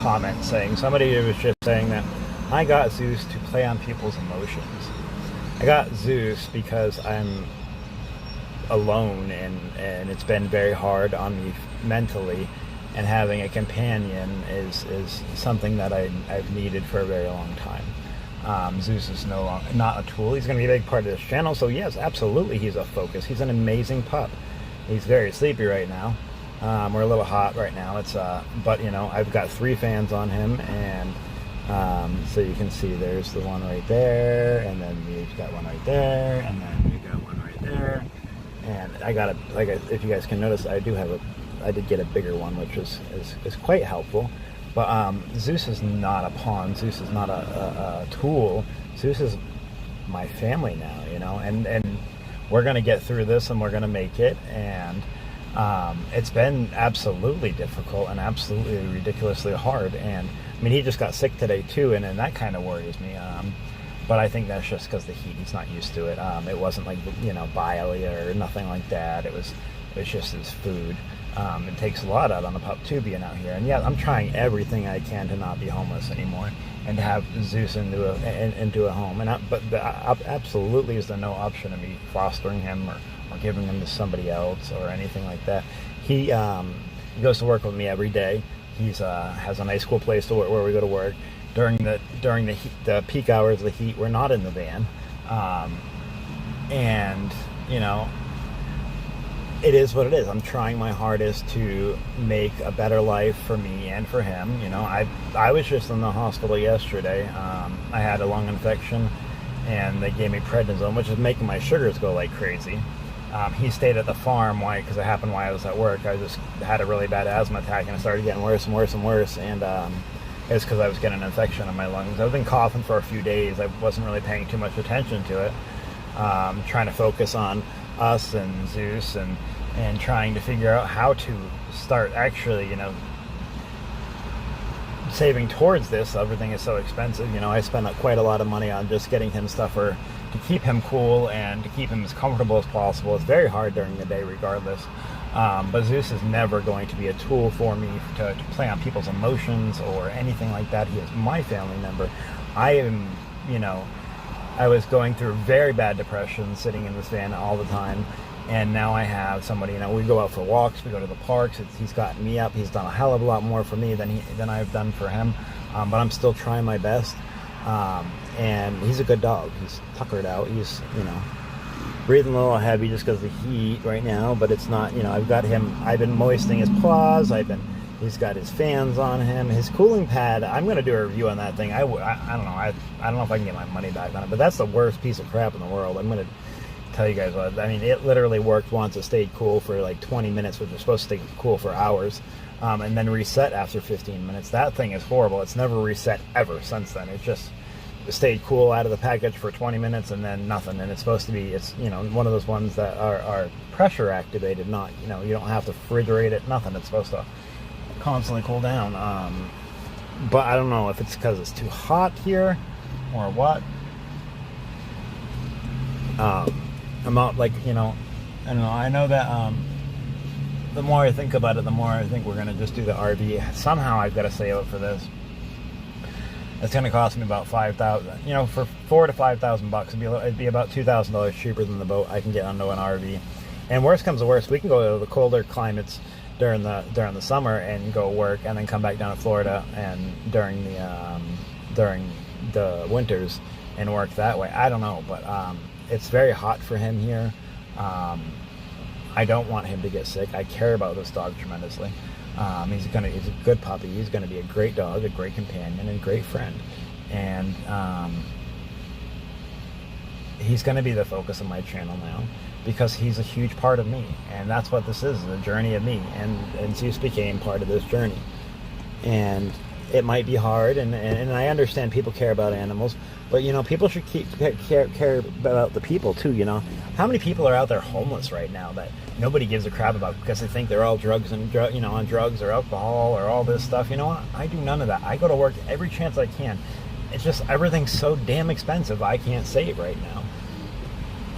comment saying, somebody was just saying that I got Zeus to play on people's emotions. I got Zeus because I'm alone, and it's been very hard on me mentally, and having a companion is something that I've needed for a very long time. Zeus is not a tool. He's going to be a big part of this channel, so yes, absolutely he's a focus. He's an amazing pup. He's very sleepy right now. We're a little hot right now. But you know, I've got 3 fans on him, and so you can see there's the one right there, and then we've got one right there, and then we've got one right there, and if you guys can notice, I did get a bigger one, which is quite helpful. But Zeus is not a pawn. Zeus is not a tool. Zeus is my family now, you know, and we're gonna get through this, and we're gonna make it. And it's been absolutely difficult and absolutely ridiculously hard. And I mean, he just got sick today too, and that kind of worries me. But I think that's just because the heat. He's not used to it. It wasn't like, you know, bile or nothing like that. It was just his food. It takes a lot out on the pup too, being out here. And yeah, I'm trying everything I can to not be homeless anymore, and to have Zeus into a home. But absolutely is there no option of me fostering him or giving him to somebody else or anything like that. He goes to work with me every day. He's has a nice cool place to work, where we go to work. During the peak hours of the heat, we're not in the van, and you know, it is what it is. I'm trying my hardest to make a better life for me and for him. You know, I was just in the hospital yesterday. I had a lung infection, and they gave me prednisone, which is making my sugars go like crazy. He stayed at the farm. Why? Because it happened while I was at work. I just had a really bad asthma attack, and it started getting worse and worse and worse. And it's because I was getting an infection in my lungs. I've been coughing for a few days. I wasn't really paying too much attention to it. Trying to focus on us and Zeus, and trying to figure out how to start actually, you know, saving towards this. Everything is so expensive. You know, I spend quite a lot of money on just getting him stuff to keep him cool and to keep him as comfortable as possible. It's very hard during the day regardless. But Zeus is never going to be a tool for me to play on people's emotions or anything like that. He is my family member. I am, you know, I was going through very bad depression sitting in this van all the time. And now I have somebody, you know, we go out for walks, we go to the parks. He's gotten me up. He's done a hell of a lot more for me than I've done for him. But I'm still trying my best. And he's a good dog. He's tuckered out. He's, you know, breathing a little heavy just because of the heat right now. But it's not, you know, I've been moistening his paws. He's got his fans on him. His cooling pad, I'm going to do a review on that thing. I don't know. I don't know if I can get my money back on it. But that's the worst piece of crap in the world. I'm going to tell you guys what. I mean, it literally worked once. It stayed cool for like 20 minutes, which was supposed to stay cool for hours, and then reset after 15 minutes. That thing is horrible. It's never reset ever since then. It just stayed cool out of the package for 20 minutes and then nothing. And it's supposed to be, it's, you know, one of those ones that are pressure activated, not, you know, you don't have to refrigerate it, nothing. It's supposed to constantly cool down. But I don't know if it's because it's too hot here or what. I'm not, like, you know, I don't know. I know that the more I think about it, the more I think we're going to just do the RV. Somehow I've got to save up for this. It's going to cost me about $5,000. You know, for $4,000 to $5,000, it'd be about $2,000 cheaper than the boat I can get onto an RV. And worst comes to worst, we can go to the colder climates during the summer and go work, and then come back down to Florida and during the winters and work that way. I don't know, but it's very hot for him here. I don't want him to get sick. I care about this dog tremendously. He's a good puppy. He's gonna be a great dog, a great companion, and a great friend. And he's gonna be the focus of my channel now, because he's a huge part of me, and that's what this is, the journey of me. And Zeus became part of this journey. And it might be hard, and I understand people care about animals, but, you know, people should care about the people too. You know, how many people are out there homeless right now that nobody gives a crap about because they think they're all on drugs or alcohol or all this stuff? You know what? I do none of that. I go to work every chance I can. It's just everything's so damn expensive. I can't save right now.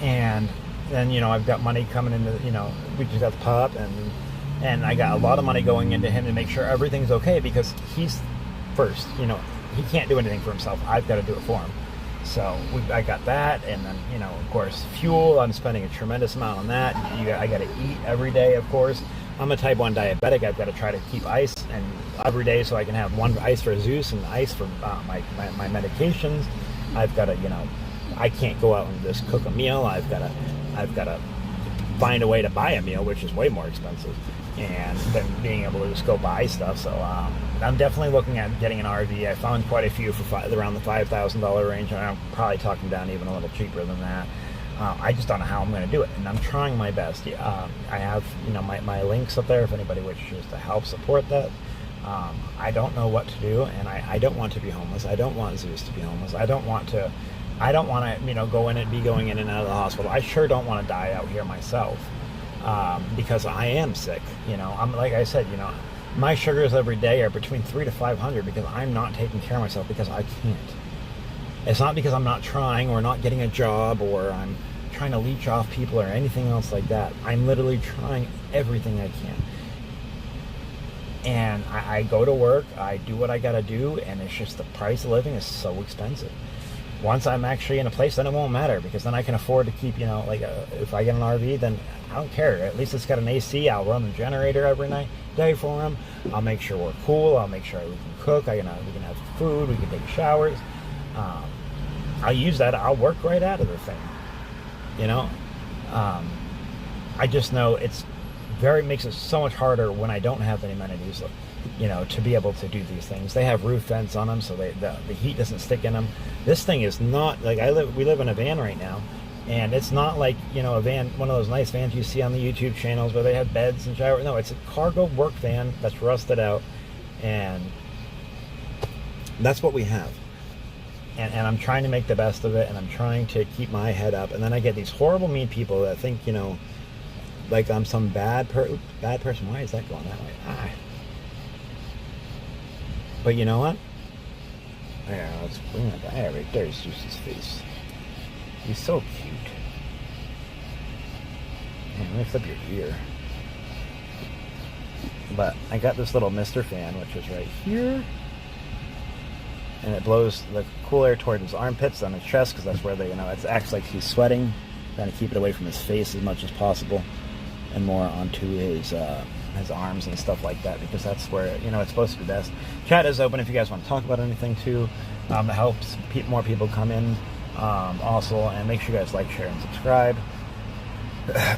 And then, you know, I've got money coming into, you know, we just got the pup, and I got a lot of money going into him to make sure everything's okay, because first. He can't do anything for himself. I've got to do it for him. So I got that, and then, of course, fuel. I'm spending a tremendous amount on that. I got to eat every day, of course. I'm a type 1 diabetic. I've got to try to keep ice and every day so I can have one ice for Zeus and ice for my medications. I've got to, I can't go out and just cook a meal. I've got to find a way to buy a meal, which is way more expensive, and then being able to just go buy stuff. So I'm definitely looking at getting an RV. I found quite a few for around the $5,000 range, and I'm probably talking down even a little cheaper than that. I just don't know how I'm going to do it, and I'm trying my best. I have my links up there if anybody wishes to help support that. I don't know what to do, and I don't want to be homeless. I don't want Zeus to be homeless. I don't want to go in and be going in and out of the hospital. I sure don't want to die out here myself, because I am sick. I'm, like I said, my sugars every day are between 300 to 500 because I'm not taking care of myself because I can't. It's not because I'm not trying or not getting a job or I'm trying to leech off people or anything else like that. I'm literally trying everything I can. And I go to work, I do what I gotta do, and it's just the price of living is so expensive. Once I'm actually in a place, then it won't matter, because then I can afford to keep, if I get an RV, then I don't care. At least it's got an AC. I'll run the generator every day for them. I'll make sure we're cool. I'll make sure we can cook. We can have food. We can take showers. I'll use that. I'll work right out of the thing. I just know makes it so much harder when I don't have any amenities, to be able to do these things. They have roof vents on them, so the heat doesn't stick in them. This thing is not like we live in a van right now, and it's not like, a van, one of those nice vans you see on the YouTube channels where they have beds and showers. No, it's a cargo work van that's rusted out, and that's what we have. And I'm trying to make the best of it, and I'm trying to keep my head up. And then I get these horrible, mean people that think, like I'm some bad person. Why is that going that way? But you know what? Yeah, let's bring that guy right there. There's Zeus's face. He's so cute. Let me flip your ear. But I got this little mister fan, which is right here. And it blows the cool air towards his armpits on his chest, because that's where it acts like he's sweating. Trying to keep it away from his face as much as possible, and more onto his arms and stuff like that, because that's where it's supposed to be best. Chat is open if you guys want to talk about anything too. It helps more people come in. Also, and make sure you guys like, share, and subscribe.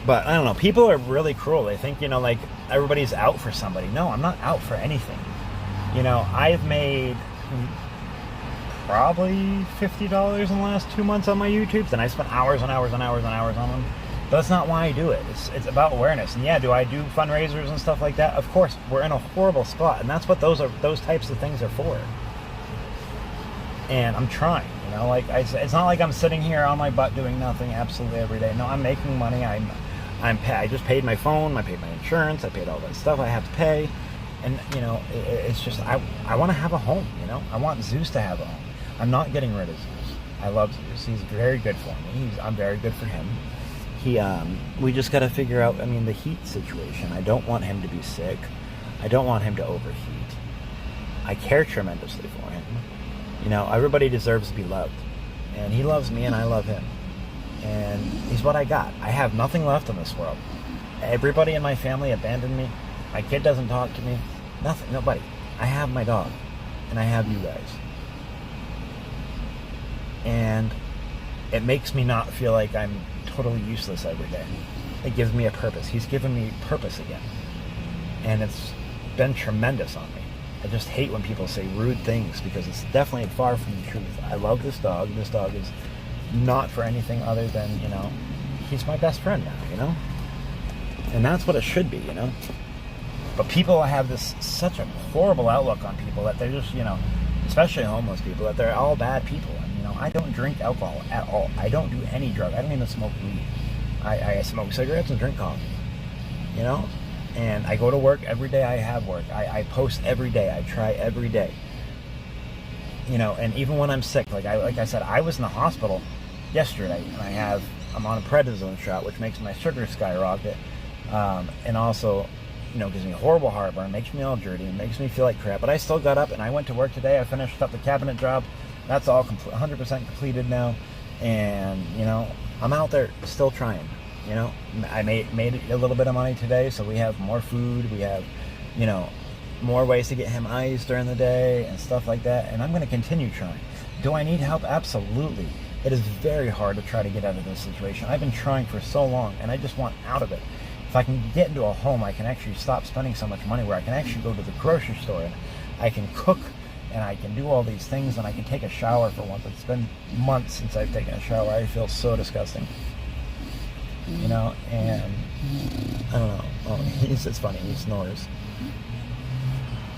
But I don't know. People are really cruel. They think like everybody's out for somebody. No, I'm not out for anything. I've made probably $50 in the last 2 months on my YouTubes, and I spent hours and hours and hours and hours on them. But that's not why I do it. It's about awareness. And yeah, do I do fundraisers and stuff like that? Of course. We're in a horrible spot, and that's what those types of things are for. And I'm trying. It's not like I'm sitting here on my butt doing nothing absolutely every day. No, I'm making money. I just paid my phone. I paid my insurance. I paid all that stuff I have to pay. And it's just I want to have a home. I want Zeus to have a home. I'm not getting rid of Zeus. I love Zeus. He's very good for me. I'm very good for him. We just got to figure out, the heat situation. I don't want him to be sick. I don't want him to overheat. I care tremendously for him. Everybody deserves to be loved. And he loves me, and I love him. And he's what I got. I have nothing left in this world. Everybody in my family abandoned me. My kid doesn't talk to me. Nothing. Nobody. I have my dog. And I have you guys. And it makes me not feel like I'm totally useless every day. It gives me a purpose. He's given me purpose again. And it's been tremendous on me. I just hate when people say rude things, because it's definitely far from the truth. I love this dog. This dog is not for anything other than, he's my best friend now, And that's what it should be, But people have such a horrible outlook on people that they're just, especially homeless people, that they're all bad people. And, I don't drink alcohol at all. I don't do any drug. I don't even smoke weed. I smoke cigarettes and drink coffee, And I go to work every day. I have work. I post every day. I try every day. And even when I'm sick, like I said, I was in the hospital yesterday, and I'm on a prednisone shot, which makes my sugar skyrocket. And also, gives me horrible heartburn, makes me all dirty, and makes me feel like crap. But I still got up and I went to work today. I finished up the cabinet job. That's all 100% completed now. And, I'm out there still trying. I made a little bit of money today, so we have more food. We have, more ways to get him ice during the day and stuff like that. And I'm going to continue trying. Do I need help? Absolutely. It is very hard to try to get out of this situation. I've been trying for so long, and I just want out of it. If I can get into a home, I can actually stop spending so much money, where I can actually go to the grocery store and I can cook and I can do all these things, and I can take a shower for once. It's been months since I've taken a shower. I feel so disgusting. And I don't know. Oh, it's funny. He snores.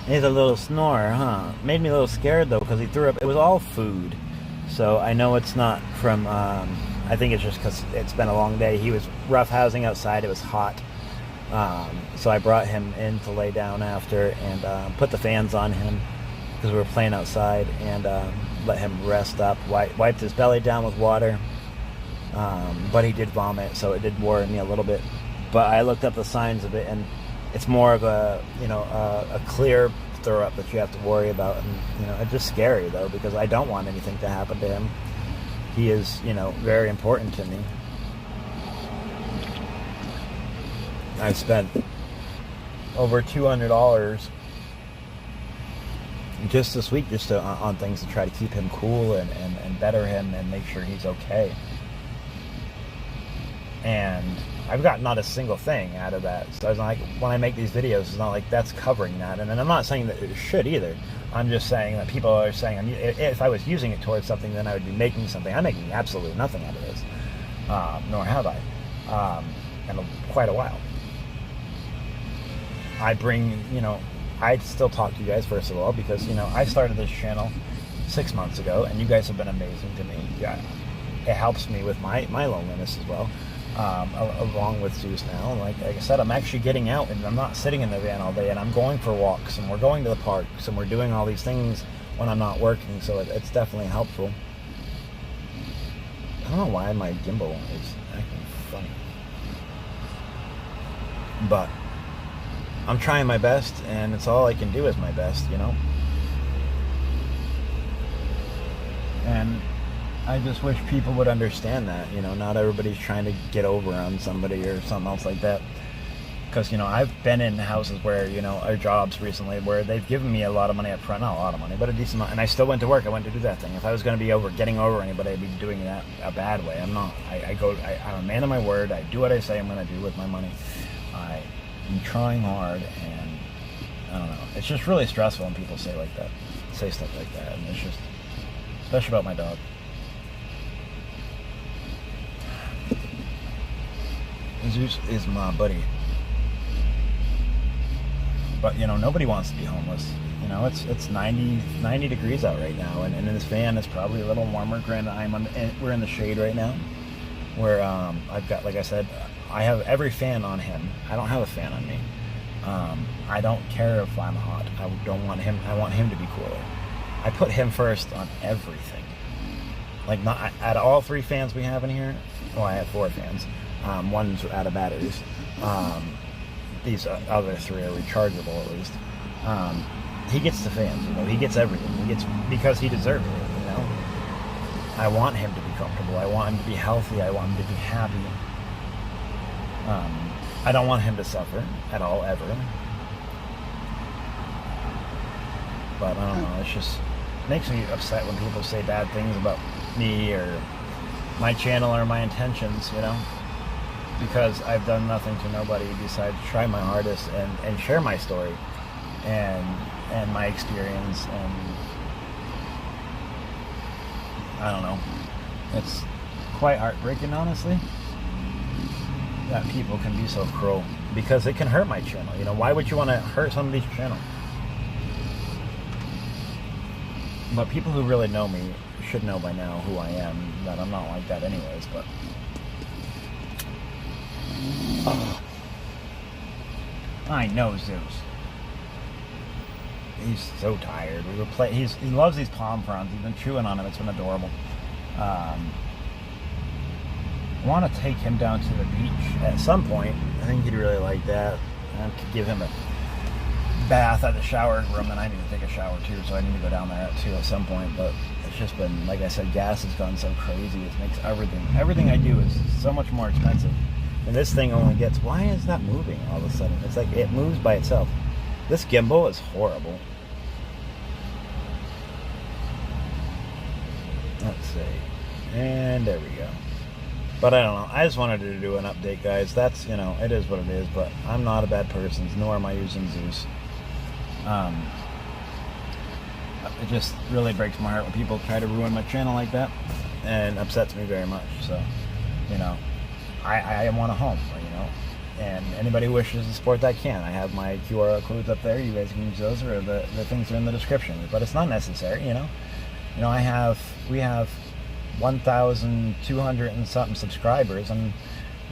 He's a little snorer, huh? Made me a little scared, though, because he threw up. It was all food. So I know it's not from, I think it's just because it's been a long day. He was roughhousing outside. It was hot. So I brought him in to lay down after and put the fans on him because we were playing outside, and let him rest up. Wiped his belly down with water. But he did vomit, so it did worry me a little bit. But I looked up the signs of it, and it's more of a clear throw up that you have to worry about. And it's just scary, though, because I don't want anything to happen to him. He is very important to me. I spent over $200 just this week on things to try to keep him cool and better him and make sure he's okay. And I've got not a single thing out of that. So it's not like when I make these videos, it's not like that's covering that. And I'm not saying that it should either. I'm just saying that people are saying, if I was using it towards something, then I would be making something. I'm making absolutely nothing out of this. Nor have I. In quite a while. I bring, I still talk to you guys, first of all, because, I started this channel 6 months ago, and you guys have been amazing to me. Yeah, it helps me with my loneliness as well. Along with Zeus now. And like I said, I'm actually getting out, and I'm not sitting in the van all day, and I'm going for walks, and we're going to the parks, and we're doing all these things when I'm not working, so it's definitely helpful. I don't know why my gimbal is acting funny. But I'm trying my best, and it's all I can do is my best, And I just wish people would understand that, not everybody's trying to get over on somebody or something else like that. Because, I've been in houses where, or jobs recently where they've given me a lot of money up front, not a lot of money, but a decent amount, and I still went to work. I went to do that thing. If I was going to be getting over anybody, I'd be doing that a bad way. I'm not. I'm a man of my word. I do what I say I'm going to do with my money. I'm trying hard, and I don't know. It's just really stressful when people say stuff like that, and it's just, especially about my dog. Zeus is my buddy. But, nobody wants to be homeless. It's 90 degrees out right now, and in this van it's probably a little warmer. Granted, we're in the shade right now, where I've got, like I said, I have every fan on him. I don't have a fan on me. I don't care if I'm hot. I want him to be cooler. I put him first on everything. Like, not at all 3 fans we have in here. Well, I have 4 fans. One's out of batteries. These other 3 are rechargeable, at least. He gets the fans, he gets everything. Because he deserves it, I want him to be comfortable. I want him to be healthy. I want him to be happy. I don't want him to suffer at all, ever. But I don't know, it just makes me upset when people say bad things about me or my channel or my intentions, because I've done nothing to nobody besides try my hardest and share my story and my experience, and I don't know. It's quite heartbreaking, honestly, that people can be so cruel, because it can hurt my channel. Why would you want to hurt somebody's channel? But people who really know me should know by now who I am, that I'm not like that anyways, but I know Zeus. He's so tired. He loves these palm fronds. He's been chewing on them. It's been adorable. I want to take him down to the beach at some point. I think he'd really like that. I have to give him a bath at the shower room, and I need to take a shower too, so I need to go down there too at some point. But it's just been, like I said, gas has gone so crazy. It makes everything I do is so much more expensive. And this thing only gets, why is that moving all of a sudden? It's like it moves by itself. This gimbal is horrible. Let's see. And there we go. But I don't know. I just wanted to do an update, guys. That's, it is what it is, but I'm not a bad person, nor am I using Zeus. It just really breaks my heart when people try to ruin my channel like that, and upsets me very much. So, I want a home, and anybody who wishes to support that can. I have my QR codes up there. You guys can use those, or the things are in the description. But it's not necessary, we have 1,200 and something subscribers, and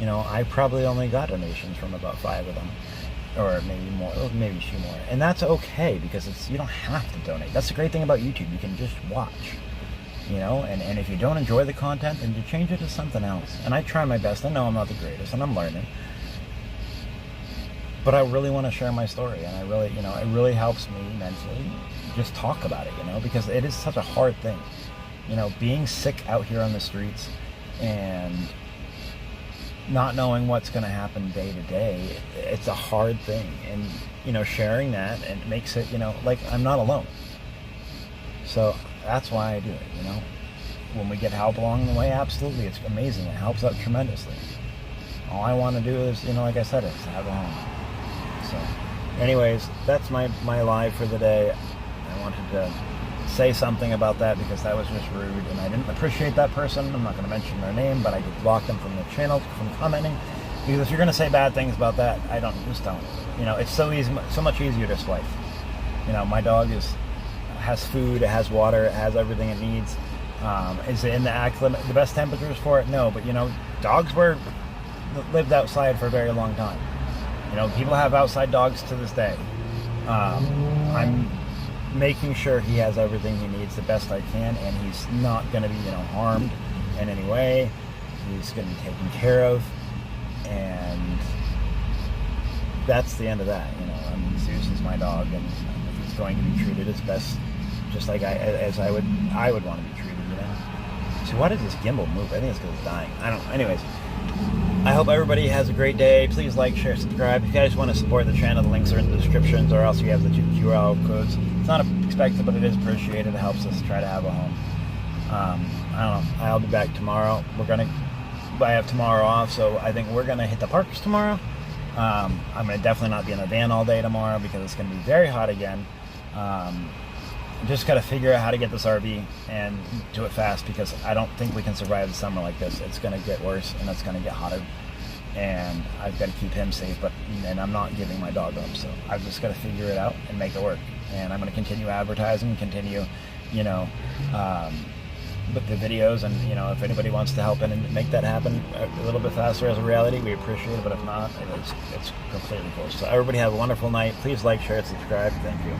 I probably only got donations from about 5 of them, or maybe more, or maybe 2 more, and that's okay, because you don't have to donate. That's the great thing about YouTube. You can just watch, and if you don't enjoy the content, then you change it to something else. And I try my best. I know I'm not the greatest, and I'm learning, but I really want to share my story, and I really, it really helps me mentally just talk about it, because it is such a hard thing. Being sick out here on the streets and not knowing what's going to happen day to day, it's a hard thing. And, sharing that, and it makes it, like I'm not alone. So that's why I do it, When we get help along the way, absolutely, it's amazing. It helps out tremendously. All I want to do is, like I said, is have a home. So anyways, that's my live for the day. I wanted to say something about that, because that was just rude, and I didn't appreciate that person. I'm not going to mention their name, but I did block them from the channel from commenting, because if you're going to say bad things about that, just don't. It's so easy, so much easier to swipe. My dog has food, it has water, it has everything it needs. Is it in the best temperatures for it? No, but dogs lived outside for a very long time. People have outside dogs to this day. I'm making sure he has everything he needs the best I can, and he's not going to be, harmed in any way. He's going to be taken care of, and that's the end of that. Zeus is my dog, and he's going to be treated as best, just like I would want to be treated. So why does this gimbal move? I think it's because it's dying. I don't know. Anyways, I hope everybody has a great day. Please like, share, subscribe. If you guys want to support the channel, the links are in the descriptions, or else you have the 2 QR codes. It's not expected, but it is appreciated. It helps us try to have a home. I don't know. I'll be back tomorrow. I have tomorrow off, so I think we're going to hit the parks tomorrow. I'm going to definitely not be in a van all day tomorrow, because it's going to be very hot again. Just got to figure out how to get this RV and do it fast, because I don't think we can survive the summer like this. It's going to get worse, and it's going to get hotter, and I've got to keep him safe, and I'm not giving my dog up, so I've just got to figure it out and make it work. And I'm going to continue advertising, continue, with the videos, and if anybody wants to help in and make that happen a little bit faster as a reality, we appreciate it. But if not, it's completely cool. So everybody have a wonderful night. Please like, share, subscribe. Thank you.